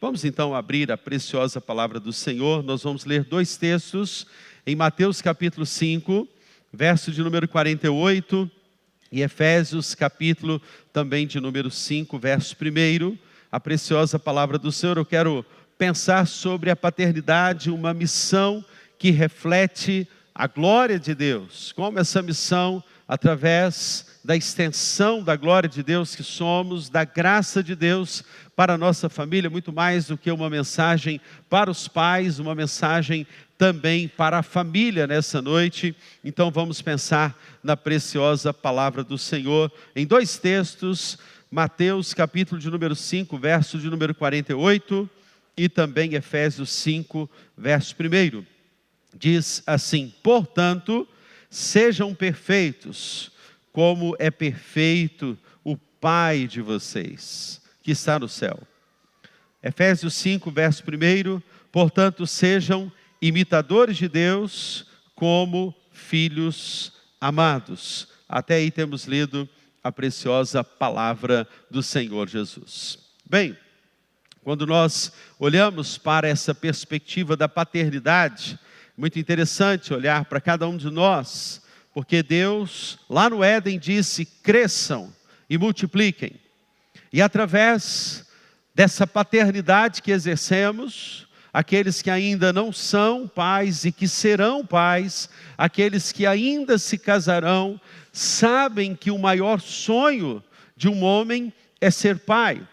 Vamos então abrir a preciosa palavra do Senhor. Nós vamos ler dois textos em Mateus capítulo 5, verso de número 48, e Efésios capítulo também de número 5, verso 1. A preciosa palavra do Senhor. Eu quero pensar sobre a paternidade, uma missão que reflete a glória de Deus. Como essa missão, através da extensão da glória de Deus que somos, da graça de Deus para a nossa família, muito mais do que uma mensagem para os pais, uma mensagem também para a família nessa noite. Então vamos pensar na preciosa palavra do Senhor em dois textos, Mateus capítulo de número 5, verso de número 48, e também Efésios 5, verso 1. Diz assim: portanto, sejam perfeitos, como é perfeito o Pai de vocês, que está no céu. Efésios 5, verso 1, portanto, sejam imitadores de Deus, como filhos amados. Até aí temos lido a preciosa palavra do Senhor Jesus. Bem, quando nós olhamos para essa perspectiva da paternidade, muito interessante olhar para cada um de nós, porque Deus, lá no Éden, disse: cresçam e multipliquem. E através dessa paternidade que exercemos, aqueles que ainda não são pais e que serão pais, aqueles que ainda se casarão, sabem que o maior sonho de um homem é ser pai.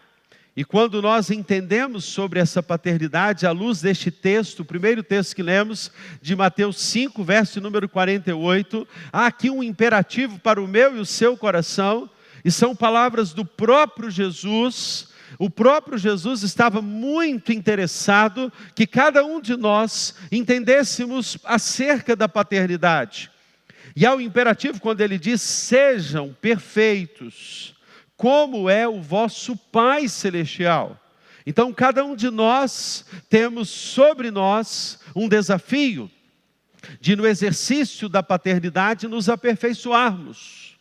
E quando nós entendemos sobre essa paternidade, à luz deste texto, o primeiro texto que lemos, de Mateus 5, verso número 48, há aqui um imperativo para o meu e o seu coração, e são palavras do próprio Jesus. O próprio Jesus estava muito interessado que cada um de nós entendêssemos acerca da paternidade. E há o imperativo quando ele diz: sejam perfeitos, como é o vosso Pai Celestial. Então cada um de nós temos sobre nós um desafio de, no exercício da paternidade, nos aperfeiçoarmos.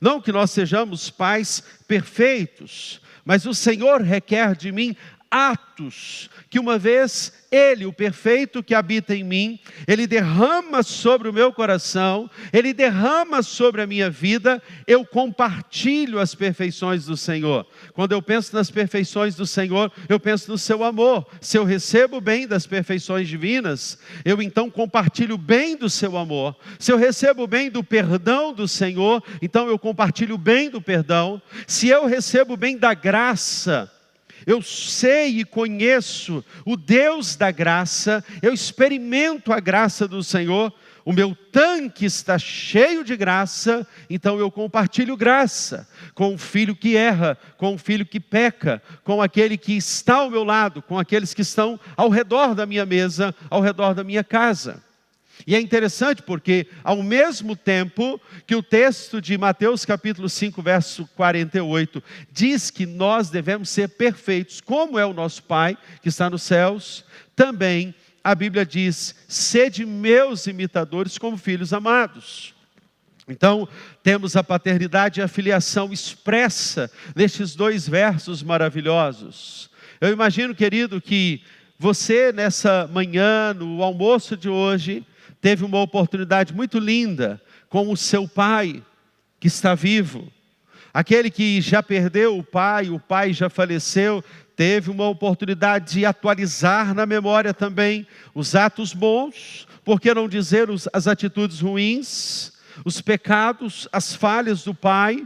Não que nós sejamos pais perfeitos, mas o Senhor requer de mim atos que, uma vez Ele, o perfeito que habita em mim, Ele derrama sobre o meu coração, Ele derrama sobre a minha vida, eu compartilho as perfeições do Senhor. Quando eu penso nas perfeições do Senhor, eu penso no seu amor. Se eu recebo bem das perfeições divinas, eu então compartilho bem do seu amor. Se eu recebo bem do perdão do Senhor, então eu compartilho bem do perdão. Se eu recebo bem da graça, eu sei e conheço o Deus da graça, eu experimento a graça do Senhor, o meu tanque está cheio de graça, então eu compartilho graça com o filho que erra, com o filho que peca, com aquele que está ao meu lado, com aqueles que estão ao redor da minha mesa, ao redor da minha casa. E é interessante porque, ao mesmo tempo que o texto de Mateus capítulo 5, verso 48, diz que nós devemos ser perfeitos, como é o nosso Pai que está nos céus, também a Bíblia diz: sede meus imitadores como filhos amados. Então, temos a paternidade e a filiação expressa nestes dois versos maravilhosos. Eu imagino, querido, que você nessa manhã, no almoço de hoje, teve uma oportunidade muito linda com o seu pai que está vivo. Aquele que já perdeu o pai já faleceu, teve uma oportunidade de atualizar na memória também os atos bons, por que não dizer as atitudes ruins, os pecados, as falhas do pai.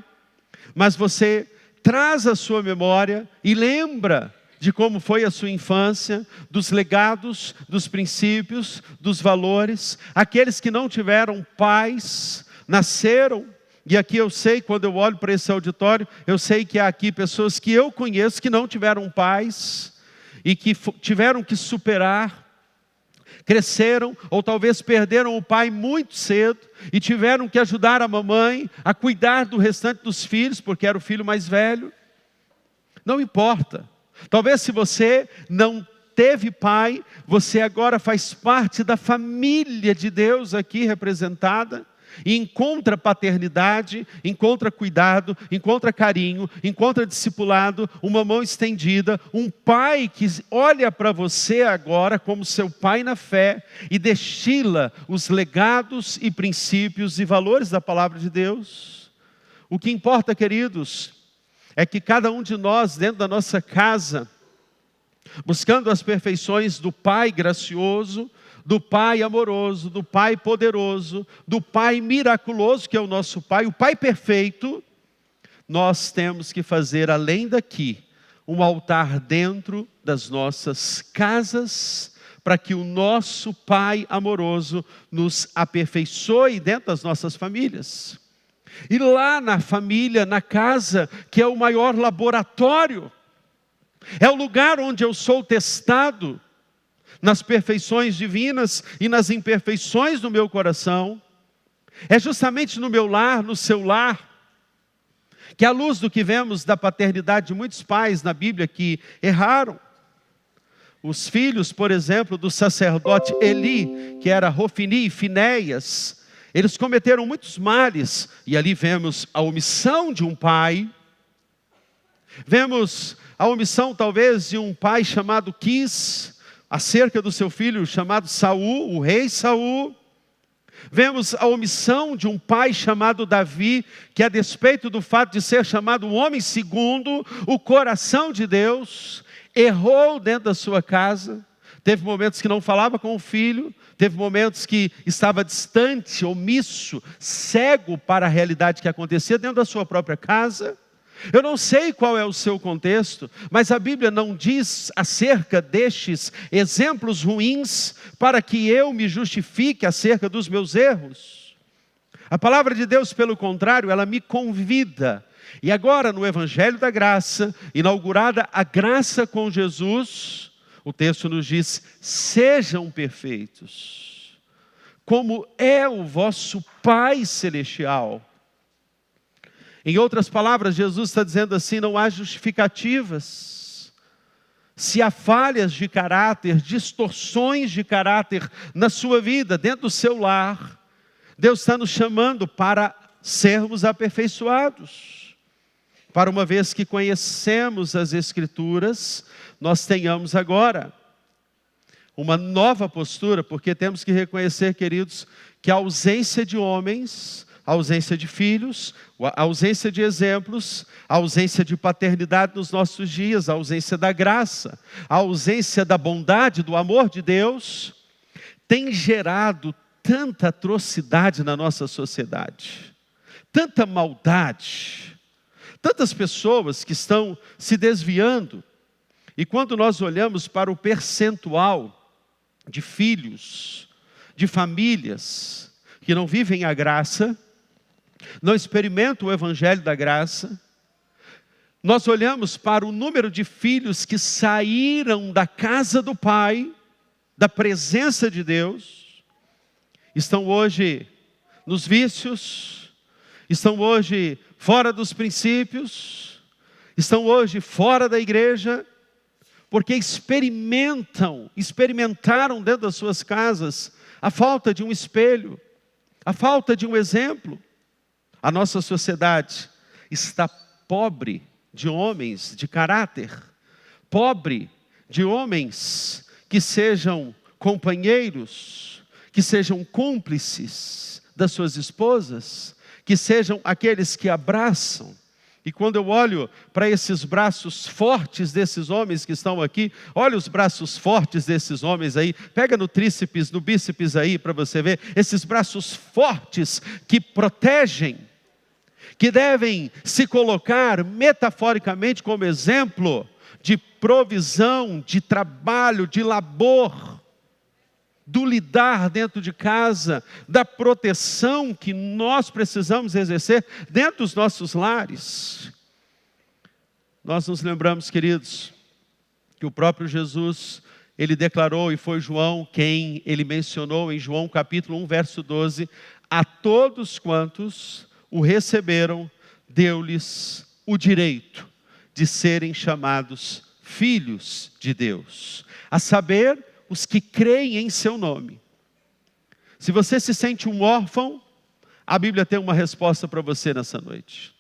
Mas você traz a sua memória e lembra de como foi a sua infância, dos legados, dos princípios, dos valores. Aqueles que não tiveram pais, nasceram, e aqui eu sei, quando eu olho para esse auditório, eu sei que há aqui pessoas que eu conheço que não tiveram pais, e que tiveram que superar, cresceram, ou talvez perderam o pai muito cedo, e tiveram que ajudar a mamãe a cuidar do restante dos filhos, porque era o filho mais velho. Não importa. Talvez se você não teve pai, você agora faz parte da família de Deus aqui representada. e encontra paternidade, encontra cuidado, encontra carinho, encontra discipulado, uma mão estendida, um pai que olha para você agora como seu pai na fé e destila os legados e princípios e valores da palavra de Deus. O que importa, queridos, é que cada um de nós, dentro da nossa casa, buscando as perfeições do Pai gracioso, do Pai amoroso, do Pai poderoso, do Pai miraculoso, que é o nosso Pai, o Pai perfeito, nós temos que fazer, além daqui, um altar dentro das nossas casas, para que o nosso Pai amoroso nos aperfeiçoe dentro das nossas famílias. E lá na família, na casa, que é o maior laboratório, é o lugar onde eu sou testado, nas perfeições divinas e nas imperfeições do meu coração. É justamente no meu lar, no seu lar, que à luz do que vemos da paternidade de muitos pais na Bíblia que erraram. Os filhos, por exemplo, do sacerdote Eli, que era Hofni e Finéias, eles cometeram muitos males, e ali vemos a omissão de um pai, vemos a omissão talvez de um pai chamado Quis, acerca do seu filho chamado Saul, o rei Saul. Vemos a omissão de um pai chamado Davi, que a despeito do fato de ser chamado o homem segundo o coração de Deus, errou dentro da sua casa. Teve momentos que não falava com o filho, teve momentos que estava distante, omisso, cego para a realidade que acontecia dentro da sua própria casa. Eu não sei qual é o seu contexto, mas a Bíblia não diz acerca destes exemplos ruins para que eu me justifique acerca dos meus erros. A palavra de Deus, pelo contrário, ela me convida. E agora no Evangelho da Graça, inaugurada a graça com Jesus, o texto nos diz: sejam perfeitos, como é o vosso Pai Celestial. Em outras palavras, Jesus está dizendo assim: não há justificativas. Se há falhas de caráter, distorções de caráter na sua vida, dentro do seu lar, Deus está nos chamando para sermos aperfeiçoados. Para uma vez que conhecemos as Escrituras, nós tenhamos agora uma nova postura, porque temos que reconhecer, queridos, que a ausência de homens, a ausência de filhos, a ausência de exemplos, a ausência de paternidade nos nossos dias, a ausência da graça, a ausência da bondade, do amor de Deus, tem gerado tanta atrocidade na nossa sociedade, tanta maldade, tantas pessoas que estão se desviando. E quando nós olhamos para o percentual de filhos, de famílias que não vivem a graça, não experimentam o Evangelho da Graça, nós olhamos para o número de filhos que saíram da casa do Pai, da presença de Deus, estão hoje nos vícios, estão hoje fora dos princípios, estão hoje fora da igreja, porque experimentaram dentro das suas casas a falta de um espelho, a falta de um exemplo. A nossa sociedade está pobre de homens de caráter, pobre de homens que sejam companheiros, que sejam cúmplices das suas esposas, que sejam aqueles que abraçam. E quando eu olho para esses braços fortes desses homens que estão aqui, olha os braços fortes desses homens aí, pega no tríceps, no bíceps aí para você ver, esses braços fortes que protegem, que devem se colocar metaforicamente como exemplo de provisão, de trabalho, de labor, do lidar dentro de casa, da proteção que nós precisamos exercer dentro dos nossos lares. Nós nos lembramos, queridos, que o próprio Jesus, ele declarou, e foi João quem ele mencionou em João capítulo 1, verso 12, a todos quantos o receberam, deu-lhes o direito de serem chamados filhos de Deus, a saber, os que creem em seu nome. Se você se sente um órfão, A Bíblia tem uma resposta para você nessa noite.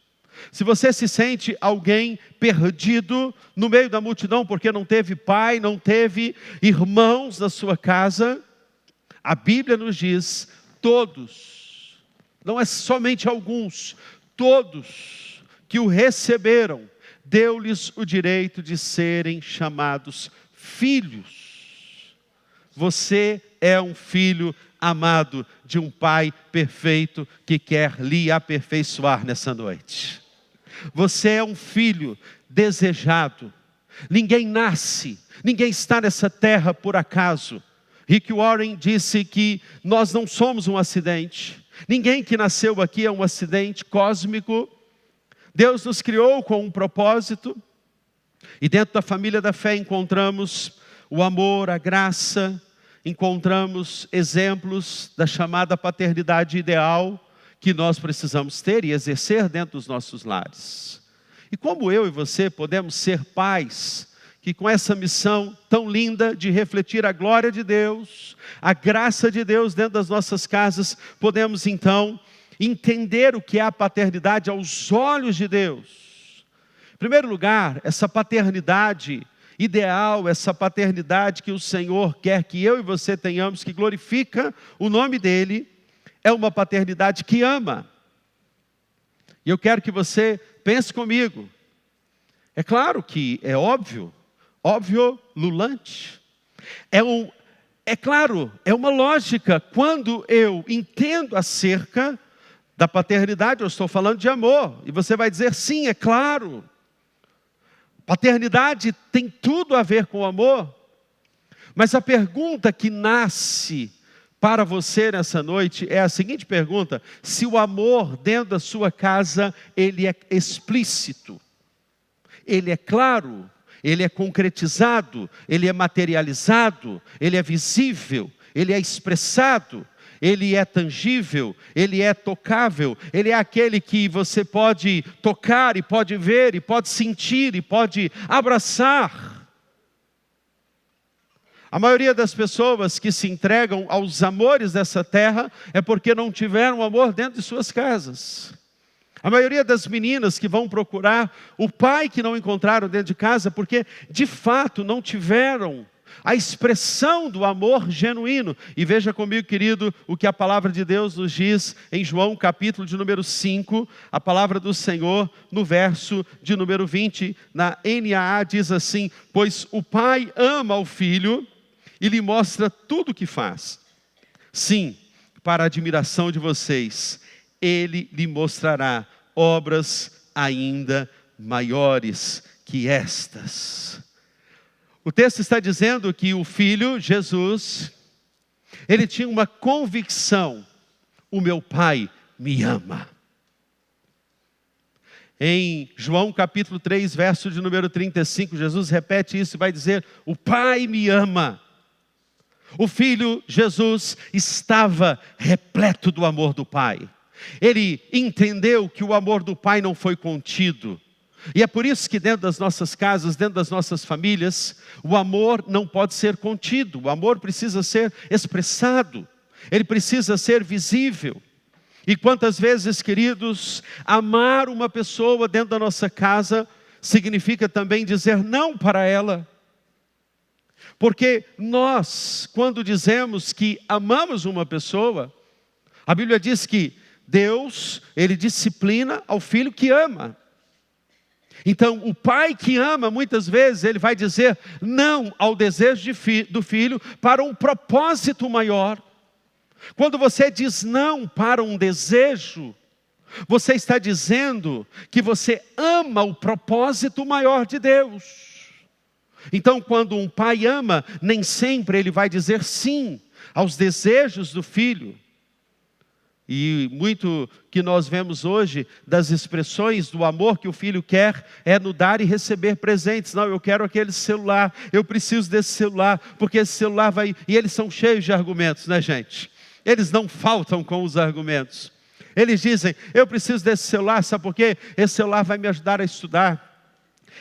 Se você se sente alguém perdido no meio da multidão, porque não teve pai, não teve irmãos na sua casa, a Bíblia nos diz, todos, não é somente alguns, todos que o receberam, deu-lhes o direito de serem chamados filhos. Você é um filho amado de um Pai perfeito que quer lhe aperfeiçoar nessa noite. Você é um filho desejado. Ninguém nasce, ninguém está nessa terra por acaso. Rick Warren disse que nós não somos um acidente. Ninguém que nasceu aqui é um acidente cósmico. Deus nos criou com um propósito. E dentro da família da fé encontramos o amor, a graça, encontramos exemplos da chamada paternidade ideal que nós precisamos ter e exercer dentro dos nossos lares. E como eu e você podemos ser pais que com essa missão tão linda de refletir a glória de Deus, a graça de Deus dentro das nossas casas, podemos então entender o que é a paternidade aos olhos de Deus. Em primeiro lugar, essa paternidade ideal, essa paternidade que o Senhor quer que eu e você tenhamos, que glorifica o nome dEle, é uma paternidade que ama. E eu quero que você pense comigo. É claro que é óbvio lulante. É claro, é uma lógica. Quando eu entendo acerca da paternidade, eu estou falando de amor. E você vai dizer, sim, é claro. Paternidade tem tudo a ver com amor. Mas a pergunta que nasce para você nessa noite é a seguinte pergunta: se o amor dentro da sua casa, ele é explícito, ele é claro, ele é concretizado, ele é materializado, ele é visível, ele é expressado, ele é tangível, ele é tocável, ele é aquele que você pode tocar e pode ver e pode sentir e pode abraçar. A maioria das pessoas que se entregam aos amores dessa terra é porque não tiveram amor dentro de suas casas. A maioria das meninas que vão procurar o pai que não encontraram dentro de casa, porque de fato não tiveram a expressão do amor genuíno. E veja comigo, querido, o que a palavra de Deus nos diz em João capítulo de número 5, a palavra do Senhor no verso de número 20, na NAA diz assim: pois o pai ama o filho e lhe mostra tudo o que faz. Sim, para a admiração de vocês, ele lhe mostrará obras ainda maiores que estas. O texto está dizendo que o Filho, Jesus, ele tinha uma convicção: o meu Pai me ama. Em João capítulo 3, verso de número 35, Jesus repete isso e vai dizer: o Pai me ama. O Filho, Jesus, estava repleto do amor do Pai. Ele entendeu que o amor do Pai não foi contido. E é por isso que dentro das nossas casas, dentro das nossas famílias, o amor não pode ser contido. O amor precisa ser expressado. Ele precisa ser visível. E quantas vezes, queridos, amar uma pessoa dentro da nossa casa significa também dizer não para ela. Porque nós, quando dizemos que amamos uma pessoa, a Bíblia diz que Deus, ele disciplina ao filho que ama. Então, o pai que ama, muitas vezes, ele vai dizer não ao desejo do filho para um propósito maior. Quando você diz não para um desejo, você está dizendo que você ama o propósito maior de Deus. Então, quando um pai ama, nem sempre ele vai dizer sim aos desejos do filho. E muito que nós vemos hoje das expressões do amor que o filho quer é no dar e receber presentes. Não, eu quero aquele celular, eu preciso desse celular, porque esse celular vai... E eles são cheios de argumentos, né, gente? Eles não faltam com os argumentos. Eles dizem, eu preciso desse celular, sabe por quê? Esse celular vai me ajudar a estudar.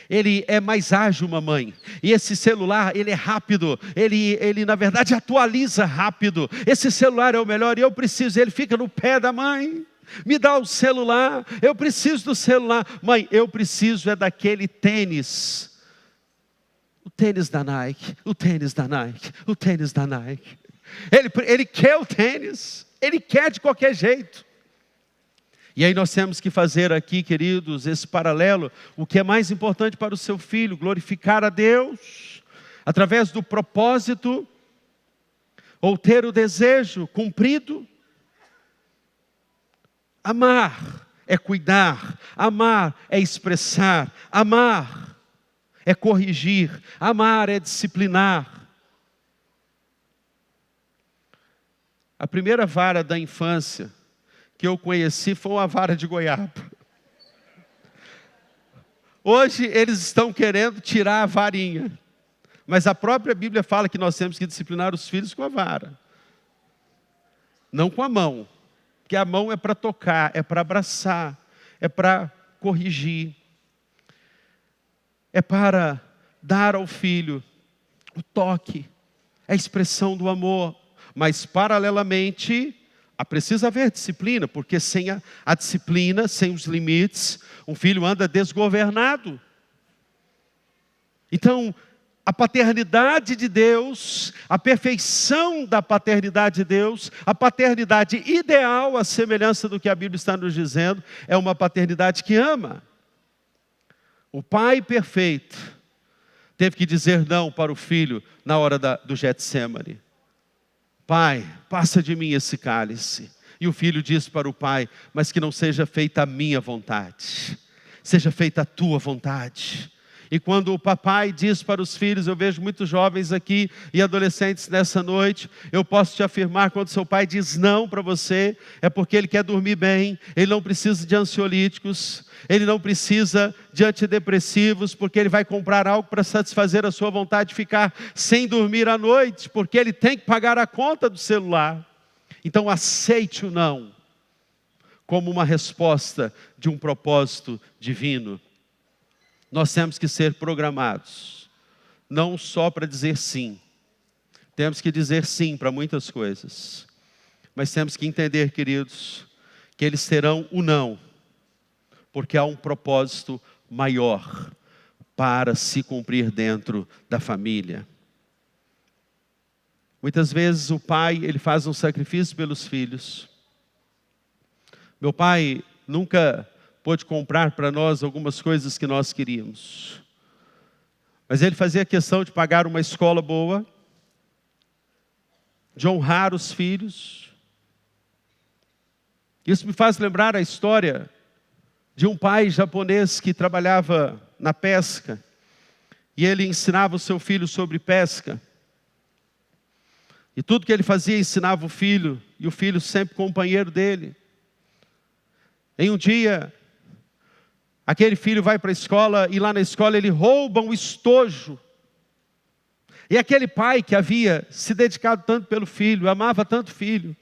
Ele é mais ágil, mamãe. E esse celular, ele é rápido. Ele na verdade atualiza rápido. Esse celular é o melhor e eu preciso. Ele fica no pé da mãe. Me dá o celular, eu preciso do celular. Mãe, eu preciso é daquele tênis. O tênis da Nike, o tênis da Nike, o tênis da Nike. Ele quer o tênis, ele quer de qualquer jeito. E aí nós temos que fazer aqui, queridos, esse paralelo. O que é mais importante para o seu filho? Glorificar a Deus, através do propósito, ou ter o desejo cumprido. Amar é cuidar, amar é expressar, amar é corrigir, amar é disciplinar. A primeira vara da infância que eu conheci foi uma vara de goiaba. Hoje eles estão querendo tirar a varinha, mas a própria Bíblia fala que nós temos que disciplinar os filhos com a vara, não com a mão, porque a mão é para tocar, é para abraçar, é para corrigir, é para dar ao filho o toque, a expressão do amor, mas paralelamente precisa haver disciplina, porque sem a disciplina, sem os limites, um filho anda desgovernado. Então, a paternidade de Deus, a perfeição da paternidade de Deus, a paternidade ideal, a semelhança do que a Bíblia está nos dizendo, é uma paternidade que ama. O pai perfeito teve que dizer não para o filho na hora do Getsemane. Pai, passa de mim esse cálice. E o filho diz para o pai, mas que não seja feita a minha vontade, seja feita a tua vontade. E quando o papai diz para os filhos, eu vejo muitos jovens aqui e adolescentes nessa noite, eu posso te afirmar, quando seu pai diz não para você, é porque ele quer dormir bem, ele não precisa de ansiolíticos, ele não precisa de antidepressivos, porque ele vai comprar algo para satisfazer a sua vontade de ficar sem dormir à noite, porque ele tem que pagar a conta do celular. Então aceite o não, como uma resposta de um propósito divino. Nós temos que ser programados, não só para dizer sim. Temos que dizer sim para muitas coisas. Mas temos que entender, queridos, que eles terão o não, porque há um propósito maior para se cumprir dentro da família. Muitas vezes o pai, ele faz um sacrifício pelos filhos. Meu pai nunca pôde comprar para nós algumas coisas que nós queríamos. Mas ele fazia questão de pagar uma escola boa, de honrar os filhos. Isso me faz lembrar a história de um pai japonês que trabalhava na pesca. E ele ensinava o seu filho sobre pesca. E tudo que ele fazia, ensinava o filho. E o filho sempre companheiro dele. Em um dia, aquele filho vai para a escola e lá na escola ele rouba um estojo. E aquele pai que havia se dedicado tanto pelo filho, amava tanto o filho,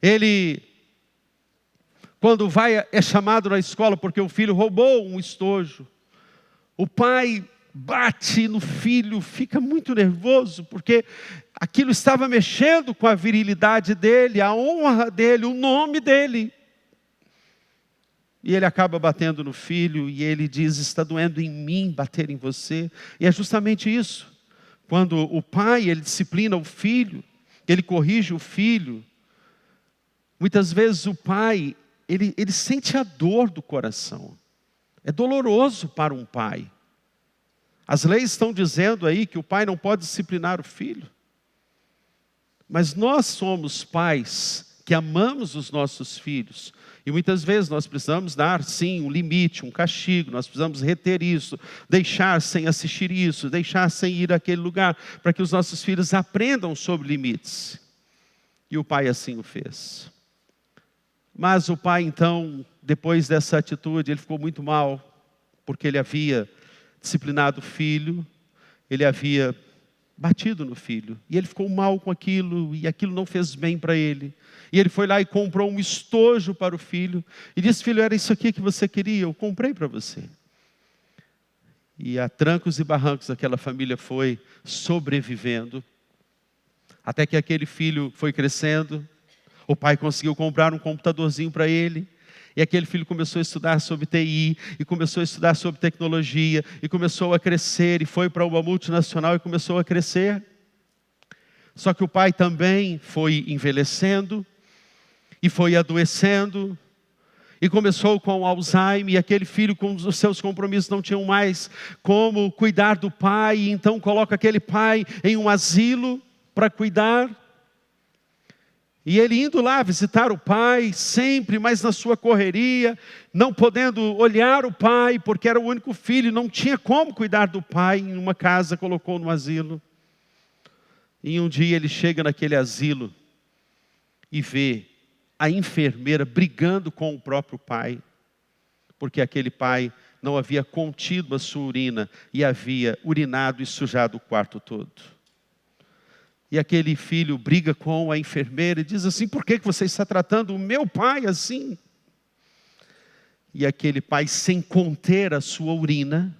ele, quando vai, é chamado na escola porque o filho roubou um estojo. O pai bate no filho, fica muito nervoso, porque aquilo estava mexendo com a virilidade dele, a honra dele, o nome dele. E ele acaba batendo no filho e ele diz, está doendo em mim bater em você. E é justamente isso. Quando o pai, ele disciplina o filho, ele corrige o filho. Muitas vezes o pai, ele sente a dor do coração. É doloroso para um pai. As leis estão dizendo aí que o pai não pode disciplinar o filho. Mas nós somos pais que amamos os nossos filhos. E muitas vezes nós precisamos dar, sim, um limite, um castigo. Nós precisamos reter isso, deixar sem assistir isso, deixar sem ir àquele lugar, para que os nossos filhos aprendam sobre limites. E o pai assim o fez. Mas o pai então, depois dessa atitude, ele ficou muito mal, porque ele havia disciplinado o filho, ele havia batido no filho, e ele ficou mal com aquilo, e aquilo não fez bem para ele. E ele foi lá e comprou um estojo para o filho, e disse, filho, era isso aqui que você queria, eu comprei para você. E a trancos e barrancos aquela família foi sobrevivendo, até que aquele filho foi crescendo, O pai conseguiu comprar um computadorzinho para ele. E aquele filho começou a estudar sobre TI, e começou a estudar sobre tecnologia, e começou a crescer, e foi para uma multinacional e começou a crescer. Só que o pai também foi envelhecendo, e foi adoecendo, e começou com Alzheimer, e aquele filho com os seus compromissos não tinham mais como cuidar do pai, e então coloca aquele pai em um asilo para cuidar. E ele indo lá visitar o pai, sempre, mas na sua correria, não podendo olhar o pai, porque era o único filho, não tinha como cuidar do pai, em uma casa, colocou no asilo. E um dia ele chega naquele asilo e vê a enfermeira brigando com o próprio pai, porque aquele pai não havia contido a sua urina e havia urinado e sujado o quarto todo. E aquele filho briga com a enfermeira e diz assim: por que você está tratando o meu pai assim? E aquele pai, sem conter a sua urina,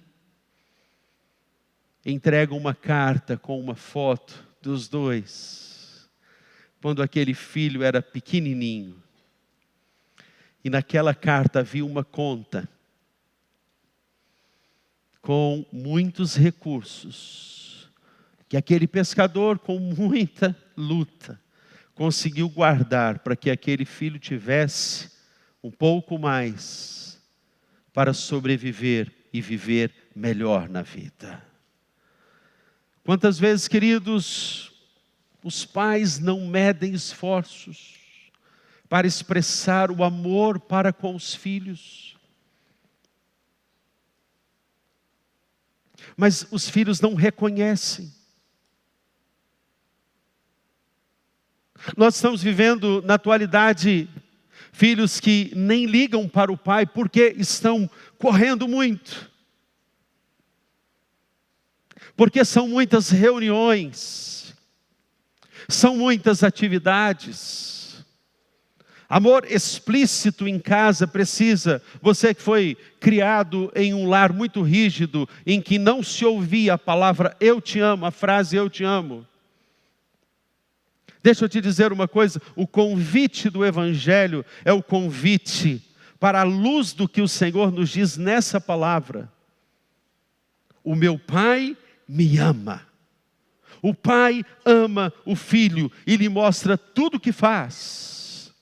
entrega uma carta com uma foto dos dois, quando aquele filho era pequenininho. E naquela carta havia uma conta com muitos recursos, que aquele pescador, com muita luta, conseguiu guardar para que aquele filho tivesse um pouco mais para sobreviver e viver melhor na vida. Quantas vezes, queridos, os pais não medem esforços para expressar o amor para com os filhos, mas os filhos não reconhecem. Nós estamos vivendo na atualidade filhos que nem ligam para o pai porque estão correndo muito, porque são muitas reuniões, são muitas atividades. Amor explícito em casa precisa. Você que foi criado em um lar muito rígido, em que não se ouvia a palavra eu te amo, a frase eu te amo. Deixa eu te dizer uma coisa, o convite do Evangelho é o convite para a luz do que o Senhor nos diz nessa palavra. O meu Pai me ama. O Pai ama o Filho e lhe mostra tudo o que faz.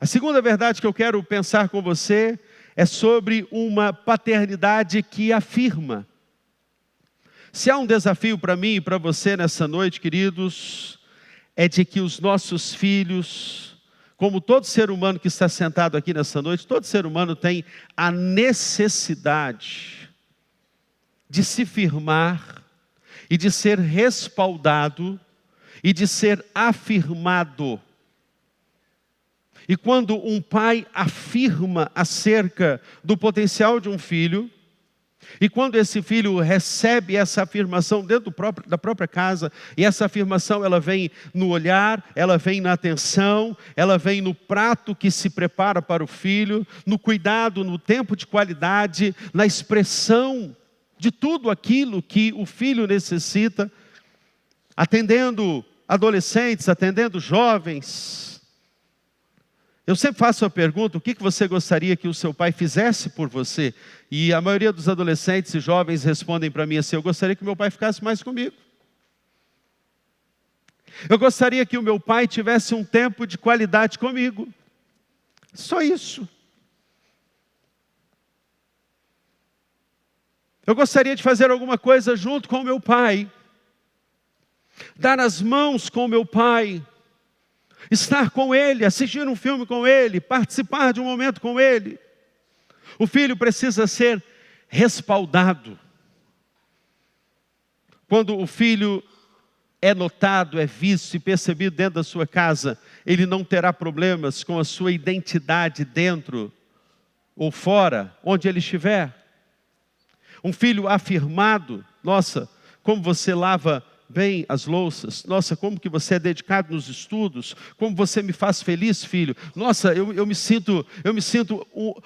A segunda verdade que eu quero pensar com você é sobre uma paternidade que afirma. Se há um desafio para mim e para você nessa noite, queridos, é de que os nossos filhos, como todo ser humano que está sentado aqui nessa noite, todo ser humano tem a necessidade de se firmar e de ser respaldado e de ser afirmado. E quando um pai afirma acerca do potencial de um filho, e quando esse filho recebe essa afirmação dentro da própria casa, e essa afirmação ela vem no olhar, ela vem na atenção, ela vem no prato que se prepara para o filho, no cuidado, no tempo de qualidade, na expressão de tudo aquilo que o filho necessita, atendendo adolescentes, atendendo jovens. Eu sempre faço a pergunta: o que você gostaria que o seu pai fizesse por você? E a maioria dos adolescentes e jovens respondem para mim assim: eu gostaria que meu pai ficasse mais comigo. Eu gostaria que o meu pai tivesse um tempo de qualidade comigo. Só isso. Eu gostaria de fazer alguma coisa junto com o meu pai. Dar as mãos com o meu pai. Estar com ele, assistir um filme com ele, participar de um momento com ele. O filho precisa ser respaldado. Quando o filho é notado, é visto e percebido dentro da sua casa, ele não terá problemas com a sua identidade dentro ou fora, onde ele estiver. Um filho afirmado, nossa, como você lava bem as louças. Nossa, como que você é dedicado nos estudos. Como você me faz feliz, filho. Nossa, eu me sinto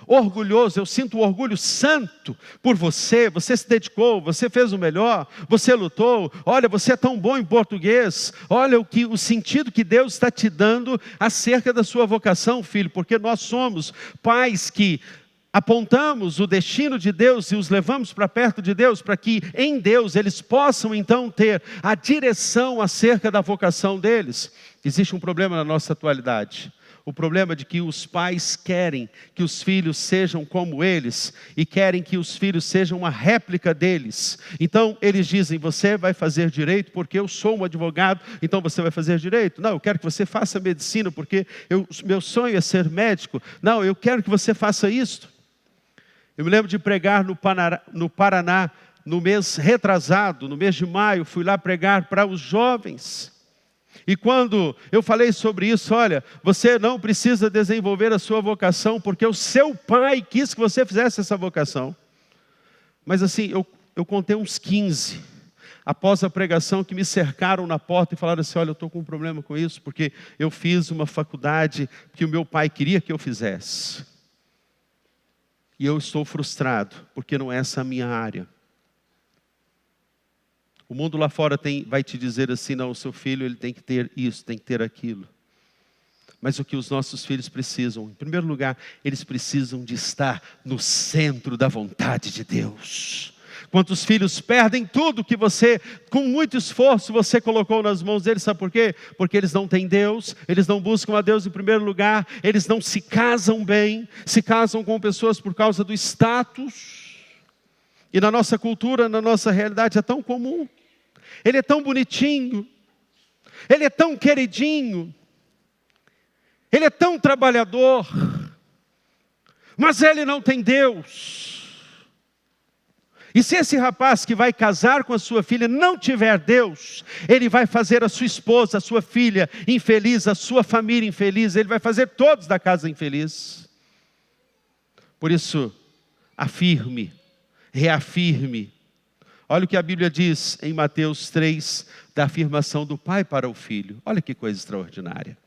orgulhoso, eu sinto um orgulho santo por você. Você se dedicou, você fez o melhor, você lutou. Olha, você é tão bom em português. Olha o sentido que Deus está te dando acerca da sua vocação, filho. Porque nós somos pais que apontamos o destino de Deus e os levamos para perto de Deus, para que em Deus eles possam então ter a direção acerca da vocação deles. Existe um problema na nossa atualidade. O problema de que os pais querem que os filhos sejam como eles e querem que os filhos sejam uma réplica deles. Então eles dizem, você vai fazer direito porque eu sou um advogado, então você vai fazer direito. Não, eu quero que você faça medicina porque meu sonho é ser médico. Não, eu quero que você faça isto. Eu me lembro de pregar no Paraná, no mês retrasado, no mês de maio, fui lá pregar para os jovens. E quando eu falei sobre isso, olha, você não precisa desenvolver a sua vocação, porque o seu pai quis que você fizesse essa vocação. Mas assim, eu contei uns 15, após a pregação, que me cercaram na porta e falaram assim, olha, eu estou com um problema com isso, porque eu fiz uma faculdade que o meu pai queria que eu fizesse. E eu estou frustrado, porque não é essa a minha área. O mundo lá fora vai te dizer assim, não, o seu filho ele tem que ter isso, tem que ter aquilo. Mas o que os nossos filhos precisam? Em primeiro lugar, eles precisam de estar no centro da vontade de Deus. Quantos filhos perdem tudo que você, com muito esforço, você colocou nas mãos deles, sabe por quê? Porque eles não têm Deus, eles não buscam a Deus em primeiro lugar, eles não se casam bem, se casam com pessoas por causa do status. E na nossa cultura, na nossa realidade é tão comum. Ele é tão bonitinho, ele é tão queridinho, ele é tão trabalhador, mas ele não tem Deus. E se esse rapaz que vai casar com a sua filha não tiver Deus, ele vai fazer a sua esposa, a sua filha infeliz, a sua família infeliz, ele vai fazer todos da casa infeliz. Por isso, afirme, reafirme. Olha o que a Bíblia diz em Mateus 3, da afirmação do pai para o filho. Olha que coisa extraordinária.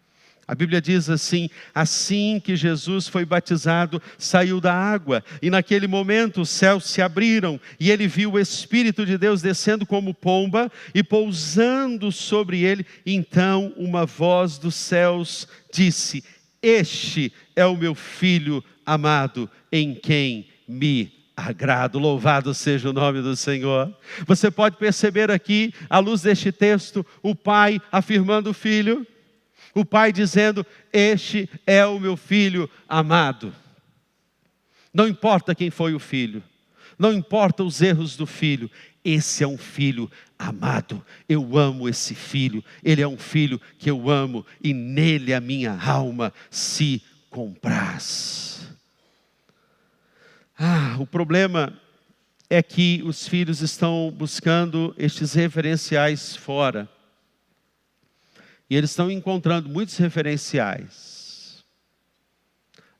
A Bíblia diz assim, assim que Jesus foi batizado, saiu da água, e naquele momento os céus se abriram, e ele viu o Espírito de Deus descendo como pomba, e pousando sobre ele. Então uma voz dos céus disse, este é o meu filho amado, em quem me agrado. Louvado seja o nome do Senhor. Você pode perceber aqui, à luz deste texto, o pai afirmando o filho, o pai dizendo, este é o meu filho amado. Não importa quem foi o filho, não importa os erros do filho, esse é um filho amado. Eu amo esse filho, ele é um filho que eu amo, e nele a minha alma se compraz. O problema é que os filhos estão buscando estes referenciais fora. E eles estão encontrando muitos referenciais.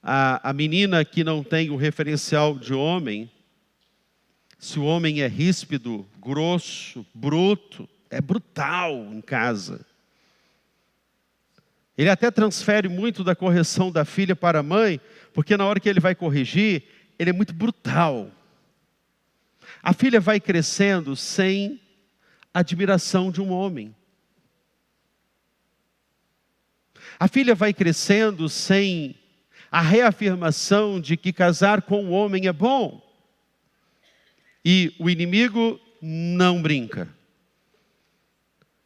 A menina que não tem o referencial de homem, se o homem é ríspido, grosso, bruto, é brutal em casa. Ele até transfere muito da correção da filha para a mãe, porque na hora que ele vai corrigir, ele é muito brutal. A filha vai crescendo sem admiração de um homem. A filha vai crescendo sem a reafirmação de que casar com um homem é bom. E o inimigo não brinca.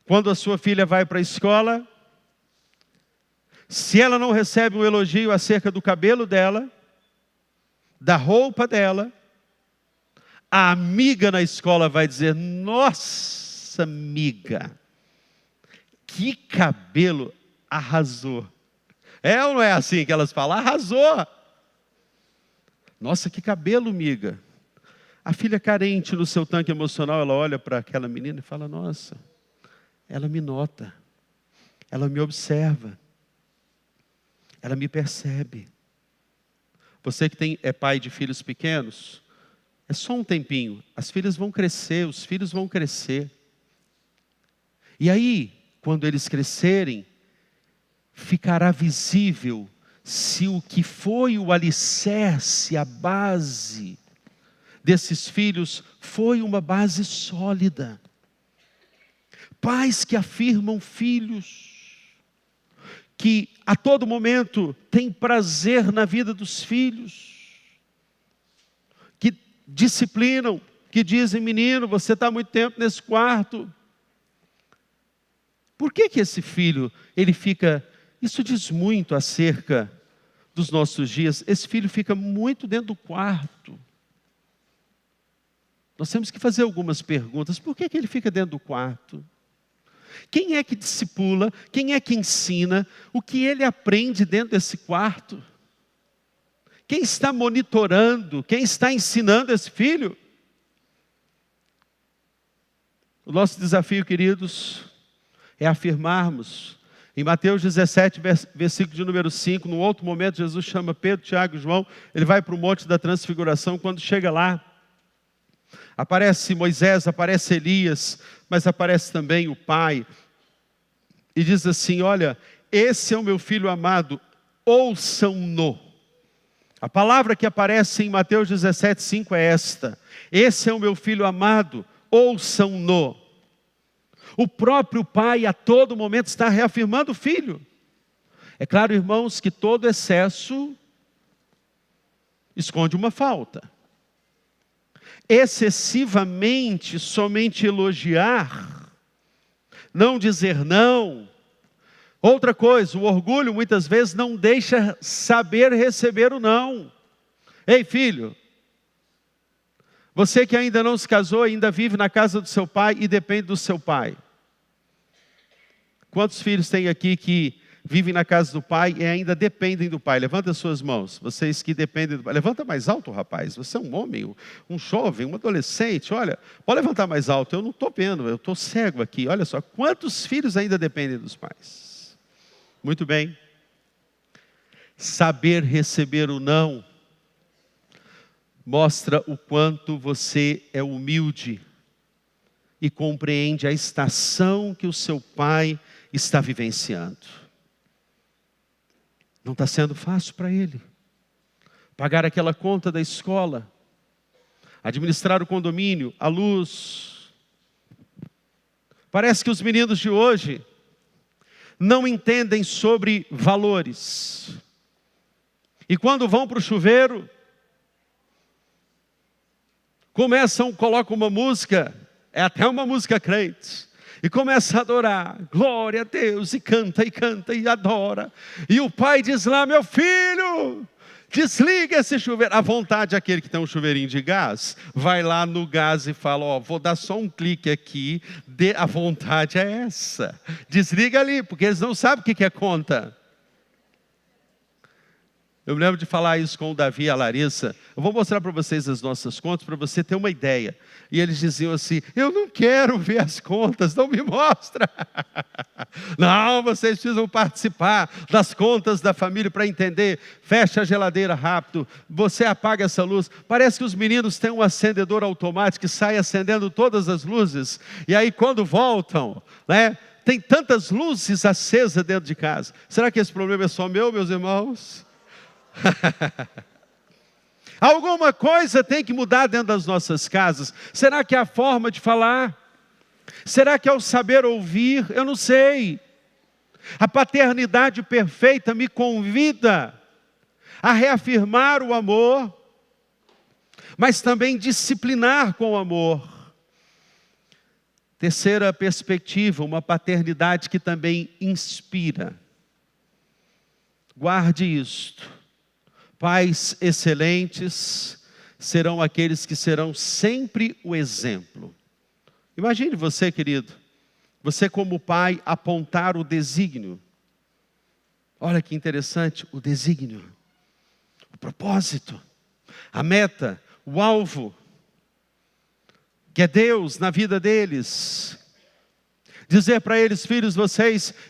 Quando a sua filha vai para a escola, se ela não recebe um elogio acerca do cabelo dela, da roupa dela, a amiga na escola vai dizer, nossa amiga, que cabelo, arrasou. É ou não é assim que elas falam? Arrasou. Nossa, que cabelo, amiga. A filha carente no seu tanque emocional, ela olha para aquela menina e fala, nossa, ela me nota, ela me observa, ela me percebe. Você que é pai de filhos pequenos, é só um tempinho, as filhas vão crescer, os filhos vão crescer. E aí, quando eles crescerem, ficará visível se o que foi o alicerce, a base desses filhos foi uma base sólida. Pais que afirmam filhos, que a todo momento têm prazer na vida dos filhos, que disciplinam, que dizem: menino, você está muito tempo nesse quarto. Por que esse filho, ele fica... Isso diz muito acerca dos nossos dias. Esse filho fica muito dentro do quarto. Nós temos que fazer algumas perguntas. Por que ele fica dentro do quarto? Quem é que discipula? Quem é que ensina? O que ele aprende dentro desse quarto? Quem está monitorando? Quem está ensinando esse filho? O nosso desafio, queridos, é afirmarmos. Em Mateus 17, versículo de número 5, num outro momento, Jesus chama Pedro, Tiago e João. Ele vai para o Monte da Transfiguração. Quando chega lá, aparece Moisés, aparece Elias, mas aparece também o Pai. E diz assim: olha, esse é o meu filho amado, ouçam-no. A palavra que aparece em Mateus 17, 5 é esta: esse é o meu filho amado, ouçam-no. O próprio pai a todo momento está reafirmando o filho. É claro, irmãos, que todo excesso esconde uma falta. Excessivamente somente elogiar, não dizer não. Outra coisa, o orgulho muitas vezes não deixa saber receber o não. Ei, filho, você que ainda não se casou, ainda vive na casa do seu pai e depende do seu pai. Quantos filhos tem aqui que vivem na casa do pai e ainda dependem do pai? Levanta as suas mãos, vocês que dependem do pai. Levanta mais alto, rapaz. Você é um homem, um jovem, um adolescente. Olha, pode levantar mais alto. Eu não estou vendo, eu estou cego aqui. Olha só, quantos filhos ainda dependem dos pais? Muito bem. Saber receber o não mostra o quanto você é humilde e compreende a estação que o seu pai está vivenciando. Não está sendo fácil para ele pagar aquela conta da escola, administrar o condomínio, a luz. Parece que os meninos de hoje não entendem sobre valores. E quando vão para o chuveiro, colocam uma música, é até uma música crente, e começa a adorar, glória a Deus, e canta e adora. E o pai diz lá: meu filho, desliga esse chuveiro. À vontade, aquele que tem um chuveirinho de gás, vai lá no gás e fala: ó, vou dar só um clique aqui, a vontade é essa. Desliga ali, porque eles não sabem o que é conta. Eu me lembro de falar isso com o Davi e a Larissa. Eu vou mostrar para vocês as nossas contas, para você ter uma ideia. E eles diziam assim: eu não quero ver as contas, não me mostra. Não, vocês precisam participar das contas da família para entender. Fecha a geladeira rápido, você apaga essa luz. Parece que os meninos têm um acendedor automático que sai acendendo todas as luzes. E aí quando voltam, né, tem tantas luzes acesas dentro de casa. Será que esse problema é só meu, meus irmãos? Alguma coisa tem que mudar dentro das nossas casas. Será que é a forma de falar? Será que é o saber ouvir? Eu não sei. A paternidade perfeita me convida a reafirmar o amor, mas também disciplinar com o amor. Terceira perspectiva, uma paternidade que também inspira. Guarde isto. Pais excelentes serão aqueles que serão sempre o exemplo. Imagine você, querido, você como pai apontar o desígnio. Olha que interessante, o desígnio, o propósito, a meta, o alvo, que é Deus na vida deles. Dizer para eles: filhos,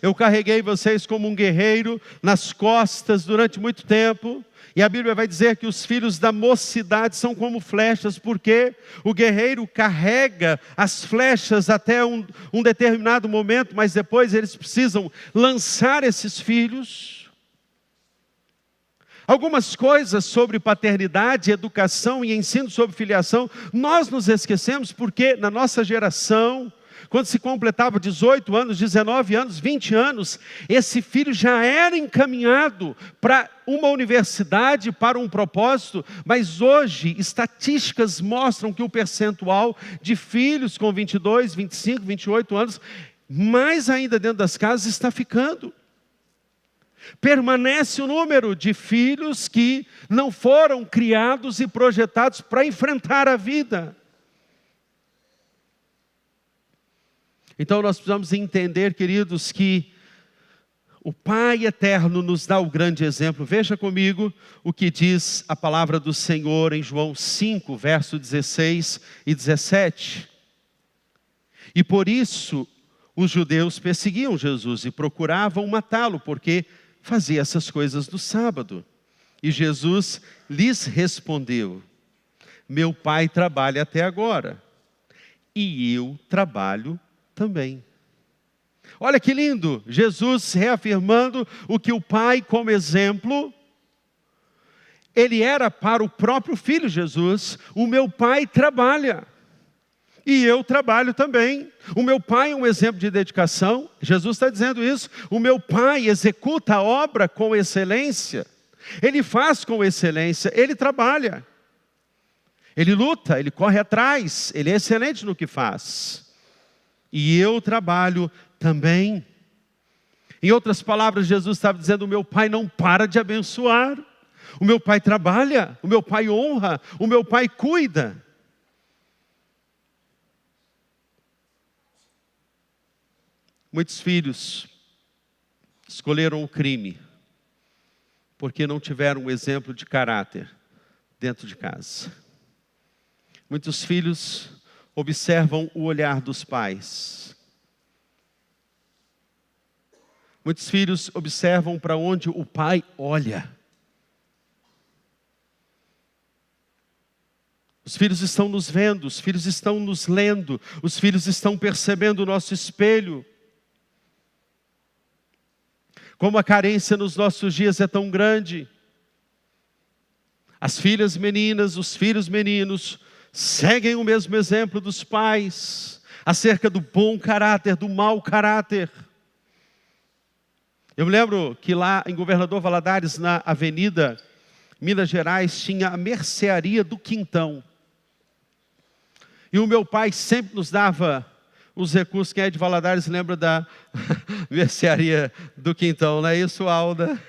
eu carreguei vocês como um guerreiro nas costas durante muito tempo. E a Bíblia vai dizer que os filhos da mocidade são como flechas, porque o guerreiro carrega as flechas até um determinado momento, mas depois eles precisam lançar esses filhos. Algumas coisas sobre paternidade, educação e ensino sobre filiação, nós nos esquecemos porque na nossa geração, quando se completava 18 anos, 19 anos, 20 anos, esse filho já era encaminhado para uma universidade, para um propósito, mas hoje estatísticas mostram que o percentual de filhos com 22, 25, 28 anos, mais ainda dentro das casas, está ficando. Permanece o número de filhos que não foram criados e projetados para enfrentar a vida. Então nós precisamos entender, queridos, que o Pai eterno nos dá o grande exemplo. Veja comigo o que diz a palavra do Senhor em João 5, verso 16 e 17. E por isso os judeus perseguiam Jesus e procuravam matá-lo, porque fazia essas coisas no sábado. E Jesus lhes respondeu: meu Pai trabalha até agora, e eu trabalho também. Olha que lindo, Jesus reafirmando o que o Pai, como exemplo, ele era para o próprio Filho Jesus: o meu Pai trabalha, e eu trabalho também. O meu Pai é um exemplo de dedicação, Jesus está dizendo isso. O meu Pai executa a obra com excelência, ele faz com excelência, ele trabalha, ele luta, ele corre atrás, ele é excelente no que faz. E eu trabalho também. Em outras palavras, Jesus estava dizendo: o meu Pai não para de abençoar, o meu Pai trabalha, o meu Pai honra, o meu Pai cuida. Muitos filhos escolheram o crime, porque não tiveram um exemplo de caráter dentro de casa. Muitos filhos observam o olhar dos pais. Muitos filhos observam para onde o pai olha. Os filhos estão nos vendo, os filhos estão nos lendo, os filhos estão percebendo o nosso espelho. Como a carência nos nossos dias é tão grande. As filhas meninas, os filhos meninos seguem o mesmo exemplo dos pais acerca do bom caráter, do mau caráter. Eu me lembro que lá em Governador Valadares, na Avenida Minas Gerais, tinha a mercearia do Quintão. E o meu pai sempre nos dava os recursos. Quem é de Valadares lembra da mercearia do Quintão, não é isso, Alda?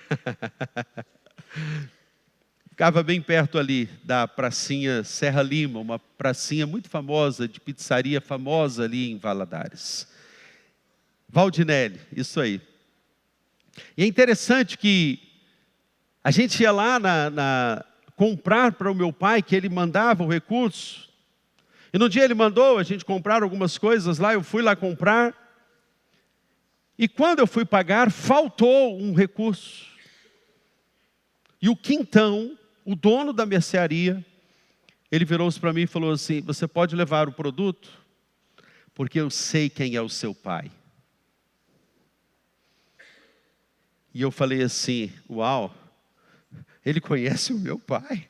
Ficava bem perto ali da pracinha Serra Lima, uma pracinha muito famosa, de pizzaria famosa ali em Valadares. Valdinelli, isso aí. E é interessante que a gente ia lá comprar para o meu pai, que ele mandava o recurso. E no dia ele mandou a gente comprar algumas coisas lá, eu fui lá comprar. E quando eu fui pagar, faltou um recurso. E o Quintão, o dono da mercearia, ele virou-se para mim e falou assim: você pode levar o produto? Porque eu sei quem é o seu pai. E eu falei assim: uau, ele conhece o meu pai?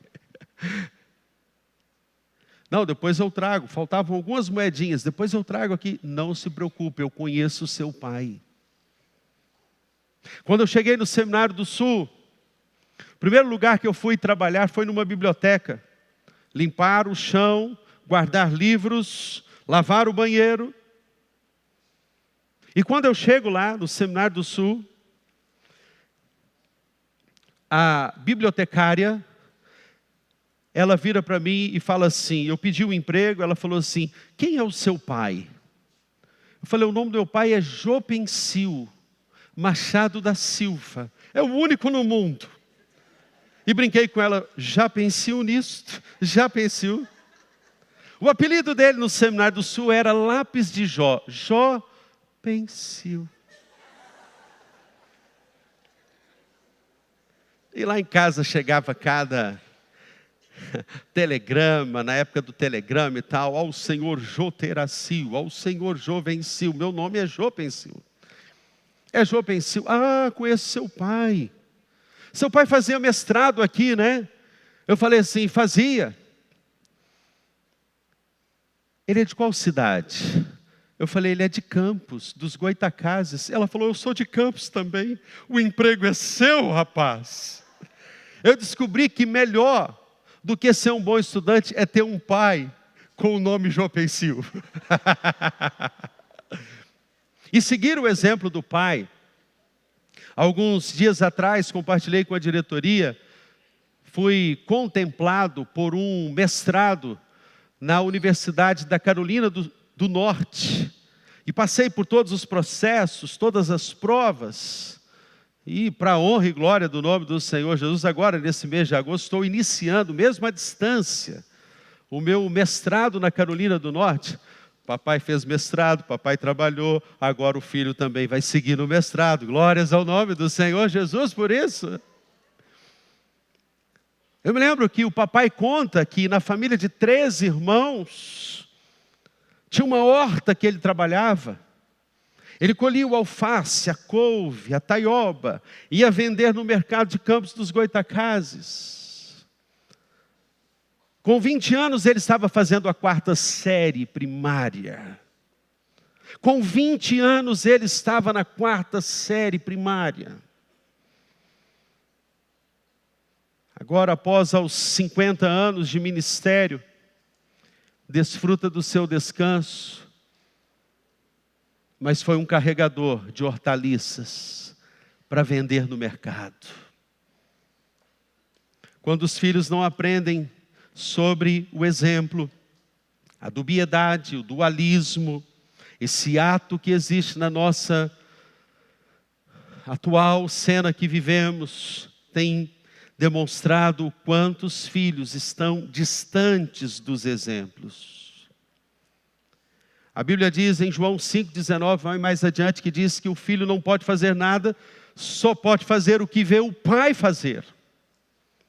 Não, depois eu trago, faltavam algumas moedinhas, depois eu trago aqui. Não se preocupe, eu conheço o seu pai. Quando eu cheguei no Seminário do Sul, o primeiro lugar que eu fui trabalhar foi numa biblioteca. Limpar o chão, guardar livros, lavar o banheiro. E quando eu chego lá no Seminário do Sul, a bibliotecária, ela vira para mim e fala assim, eu pedi um emprego, ela falou assim: quem é o seu pai? Eu falei: o nome do meu pai é Jopensil Machado da Silva, é o único no mundo. E brinquei com ela: já pensou nisso? Já pensou? O apelido dele no Seminário do Sul era Lápis de Jó. Jó Pensil. E lá em casa chegava cada telegrama, na época do telegrama e tal, ao senhor Jô Teracil, ao senhor Jô Vencil, meu nome é Jô Pensil. É Jô Pensil, conheço seu pai. Seu pai fazia mestrado aqui, né? Eu falei assim, fazia. Ele é de qual cidade? Eu falei, ele é de Campos, dos Goitacazes. Ela falou, eu sou de Campos também. O emprego é seu, rapaz. Eu descobri que melhor do que ser um bom estudante é ter um pai com o nome Jô Pensil. E seguir o exemplo do pai. Alguns dias atrás, compartilhei com a diretoria, fui contemplado por um mestrado na Universidade da Carolina do Norte. E passei por todos os processos, todas as provas. E para a honra e glória do nome do Senhor Jesus, agora nesse mês de agosto, estou iniciando, mesmo à distância, o meu mestrado na Carolina do Norte. Papai fez mestrado, papai trabalhou, agora o filho também vai seguir no mestrado. Glórias ao nome do Senhor Jesus por isso. Eu me lembro que o papai conta que na família de 13 irmãos, tinha uma horta que ele trabalhava. Ele colhia o alface, a couve, a taioba, ia vender no mercado de Campos dos Goitacazes. Com 20 anos ele estava fazendo a 4ª série primária. Com 20 anos ele estava na 4ª série primária. Agora, após aos 50 anos de ministério, desfruta do seu descanso, mas foi um carregador de hortaliças para vender no mercado. Quando os filhos não aprendem sobre o exemplo, a dubiedade, o dualismo, esse ato que existe na nossa atual cena que vivemos, tem demonstrado o quanto os filhos estão distantes dos exemplos. A Bíblia diz em João 5,19, vai mais adiante, que diz que o filho não pode fazer nada, só pode fazer o que vê o pai fazer.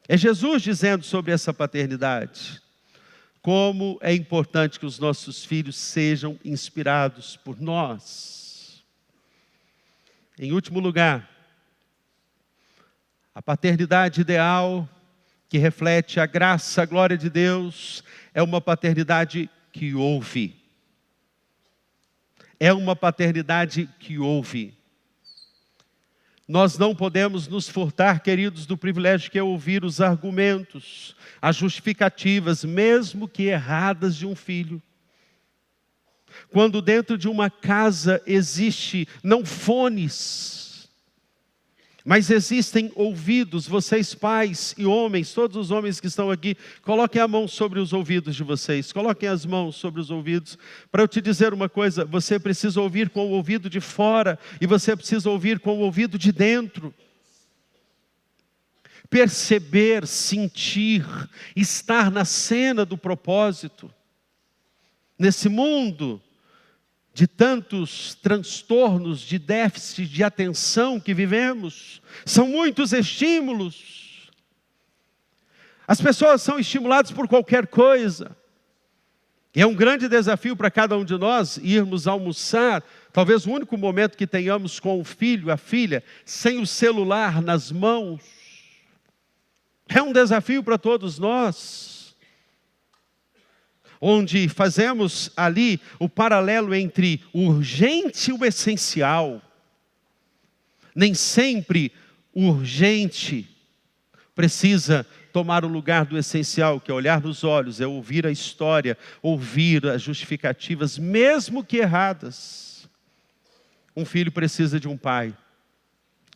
É Jesus dizendo sobre essa paternidade. Como é importante que os nossos filhos sejam inspirados por nós. Em último lugar, a paternidade ideal, que reflete a graça, a glória de Deus, é uma paternidade que ouve. É uma paternidade que ouve. Nós não podemos nos furtar, queridos, do privilégio que é ouvir os argumentos, as justificativas, mesmo que erradas, de um filho. Quando dentro de uma casa existe, não fones, mas existem ouvidos, vocês pais e homens, todos os homens que estão aqui, coloquem a mão sobre os ouvidos de vocês, coloquem as mãos sobre os ouvidos, para eu te dizer uma coisa, você precisa ouvir com o ouvido de fora, e você precisa ouvir com o ouvido de dentro. Perceber, sentir, estar na cena do propósito. Nesse mundo de tantos transtornos, de déficit de atenção que vivemos, são muitos estímulos. As pessoas são estimuladas por qualquer coisa. E é um grande desafio para cada um de nós irmos almoçar, talvez o único momento que tenhamos com o filho, a filha, sem o celular nas mãos. É um desafio para todos nós. Onde fazemos ali o paralelo entre o urgente e o essencial. Nem sempre o urgente precisa tomar o lugar do essencial, que é olhar nos olhos, é ouvir a história, ouvir as justificativas, mesmo que erradas. Um filho precisa de um pai.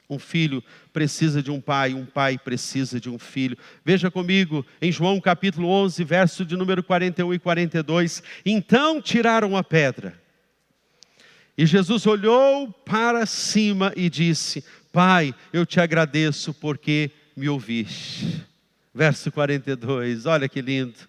Um filho precisa de um pai precisa de um filho. Veja comigo, em João capítulo 11, verso de número 41 e 42. Então tiraram a pedra. E Jesus olhou para cima e disse: Pai, eu te agradeço porque me ouviste. Verso 42, olha que lindo.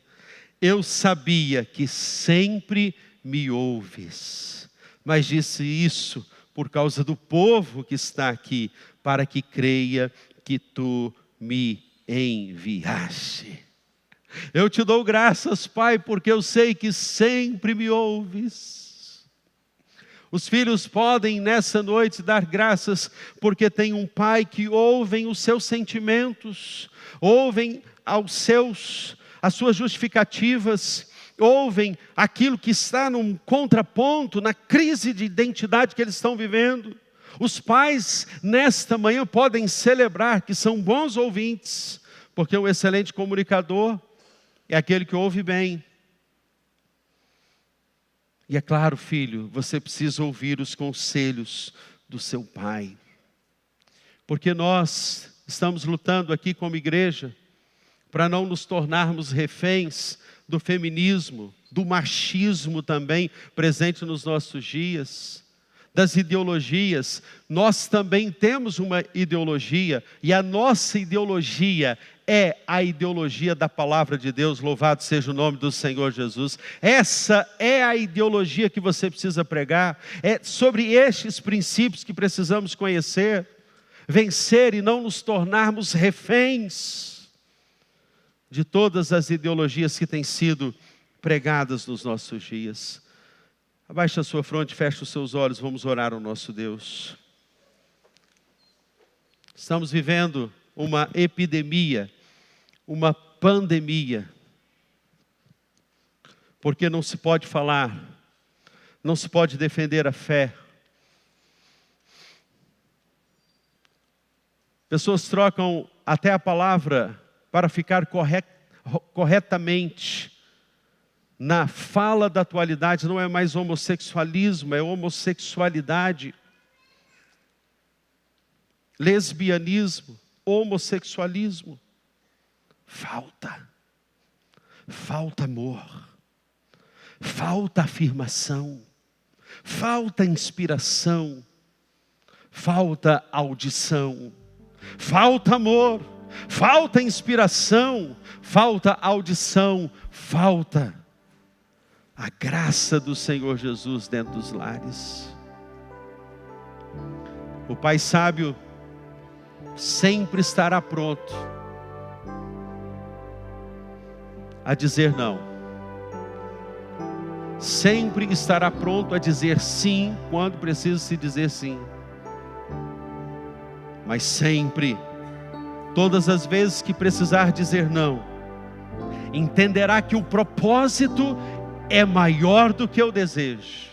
Eu sabia que sempre me ouves. mas disse isso por causa do povo que está aqui, para que creia que tu me enviaste. Eu te dou graças, Pai, porque eu sei que sempre me ouves. Os filhos podem nessa noite dar graças porque tem um Pai que ouve os seus sentimentos, ouvem as suas justificativas, ouvem aquilo que está num contraponto, na crise de identidade que eles estão vivendo. Os pais nesta manhã podem celebrar que são bons ouvintes, porque um excelente comunicador é aquele que ouve bem. E é claro, filho, você precisa ouvir os conselhos do seu pai. Porque nós estamos lutando aqui como igreja para não nos tornarmos reféns do feminismo, do machismo também presente nos nossos dias, das ideologias. Nós também temos uma ideologia, e a nossa ideologia é a ideologia da palavra de Deus. Louvado seja o nome do Senhor Jesus. Essa é a ideologia que você precisa pregar. É sobre estes princípios que precisamos conhecer, vencer e não nos tornarmos reféns de todas as ideologias que têm sido pregadas nos nossos dias. Abaixe a sua fronte, feche os seus olhos, vamos orar ao nosso Deus. Estamos vivendo uma epidemia, uma pandemia, porque não se pode falar, não se pode defender a fé. Pessoas trocam até a palavra para ficar corretamente. Na fala da atualidade não é mais homossexualismo, é homossexualidade. Lesbianismo, homossexualismo. Falta amor, falta afirmação, falta inspiração, falta audição, falta amor, falta inspiração, falta audição, falta a graça do Senhor Jesus dentro dos lares. O Pai sábio sempre estará pronto a dizer não. Sempre estará pronto a dizer sim quando precisa se dizer sim. Mas sempre, todas as vezes que precisar dizer não, entenderá que o propósito é maior do que o desejo.